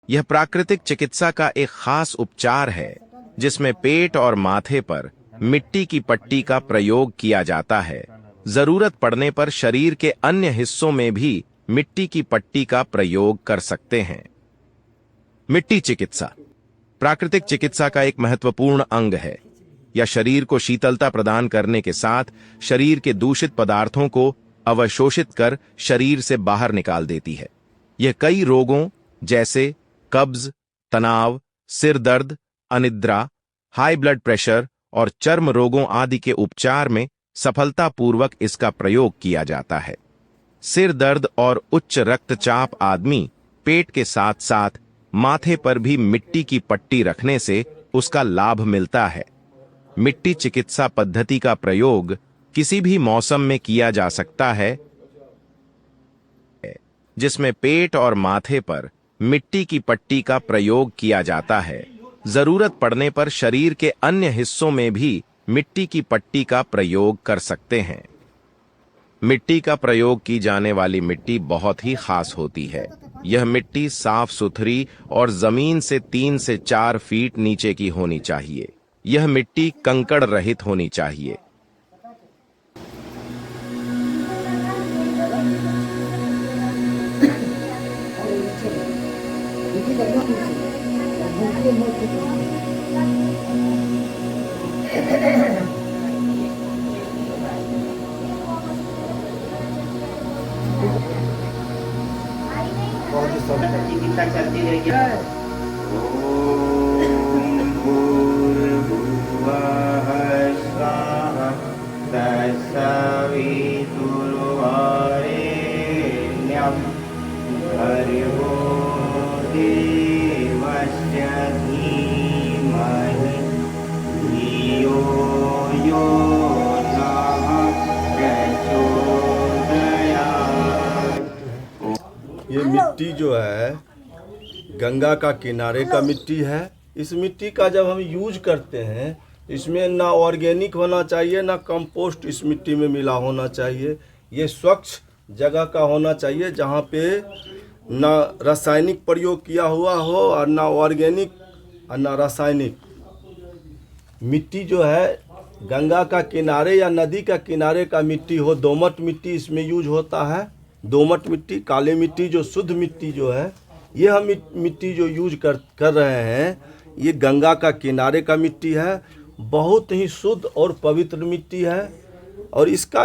यह प्राकृतिक चिकित्सा का एक खास उपचार है जिसमें पेट और माथे पर मिट्टी की पट्टी का प्रयोग किया जाता है। जरूरत पड़ने पर शरीर के अन्य हिस्सों में भी मिट्टी की पट्टी का प्रयोग कर सकते हैं। मिट्टी चिकित्सा प्राकृतिक चिकित्सा का एक महत्वपूर्ण अंग है। यह शरीर को शीतलता प्रदान करने के साथ शरीर के दूषित पदार्थों को अवशोषित कर शरीर से बाहर निकाल देती है। यह कई रोगों जैसे कब्ज, तनाव, सिर दर्द, अनिद्रा, हाई ब्लड प्रेशर और चर्म रोगों आदि के उपचार में सफलतापूर्वक इसका प्रयोग किया जाता है। सिर दर्द और उच्च रक्तचाप आदमी पेट के साथ साथ माथे पर भी मिट्टी की पट्टी रखने से उसका लाभ मिलता है। मिट्टी चिकित्सा पद्धति का प्रयोग किसी भी मौसम में किया जा सकता है, जिसमें पेट और माथे पर मिट्टी की पट्टी का प्रयोग किया जाता है। जरूरत पड़ने पर शरीर के अन्य हिस्सों में भी मिट्टी की पट्टी का प्रयोग कर सकते हैं। मिट्टी का प्रयोग की जाने वाली मिट्टी बहुत ही खास होती है। यह मिट्टी साफ सुथरी और जमीन से 3 से 4 फीट नीचे की होनी चाहिए। यह मिट्टी कंकड़ रहित होनी चाहिए। चिकित्सा चलती रहेगी। ओम भूर्भुवः स्वः तत्सवितुर्वरेण्यं भर्गो देवस्य धीमहि धियो यो नः प्रचोदयात्। ये मिट्टी जो है गंगा का किनारे का मिट्टी है। इस मिट्टी का जब हम यूज करते हैं इसमें ना ऑर्गेनिक होना चाहिए ना कंपोस्ट इस मिट्टी में मिला होना चाहिए। ये स्वच्छ जगह का होना चाहिए जहाँ पे ना रासायनिक प्रयोग किया हुआ हो और ना ऑर्गेनिक और ना रासायनिक। मिट्टी जो है गंगा का किनारे या नदी का किनारे का मिट्टी हो, दोमट मिट्टी इसमें यूज होता है। दोमट मिट्टी, काली मिट्टी जो शुद्ध मिट्टी जो है, ये हम मिट्टी जो यूज कर रहे हैं ये गंगा का किनारे का मिट्टी है। बहुत ही शुद्ध और पवित्र मिट्टी है और इसका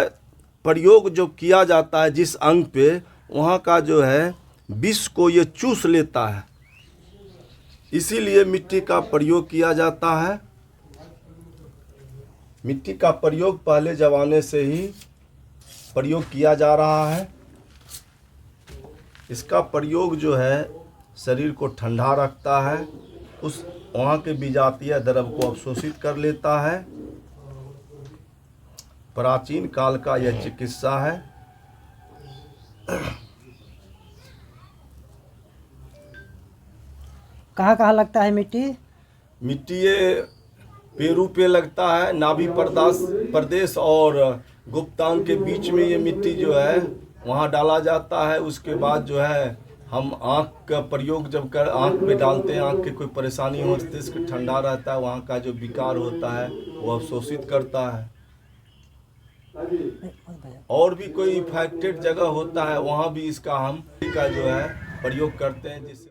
प्रयोग जो किया जाता है जिस अंग पे, वहाँ का जो है विष को ये चूस लेता है, इसीलिए मिट्टी का प्रयोग किया जाता है। मिट्टी का प्रयोग पहले ज़माने से ही प्रयोग किया जा रहा है। इसका प्रयोग जो है शरीर को ठंडा रखता है, उस वहाँ के विजातीय द्रव को अवशोषित कर लेता है। प्राचीन काल का यह चिकित्सा है। कहाँ कहाँ लगता है मिट्टी? मिट्टी ये पेरू पे लगता है, नाभि प्रदेश और गुप्तांग के बीच में ये मिट्टी जो है वहाँ डाला जाता है। उसके बाद जो है हम आँख का प्रयोग जब कर आँख पे डालते हैं, आँख की कोई परेशानी हो, मस्तिष्क ठंडा रहता है, वहाँ का जो विकार होता है वो अवशोषित करता है। और भी कोई इफेक्टेड जगह होता है वहाँ भी इसका हम का जो है प्रयोग करते हैं, जिससे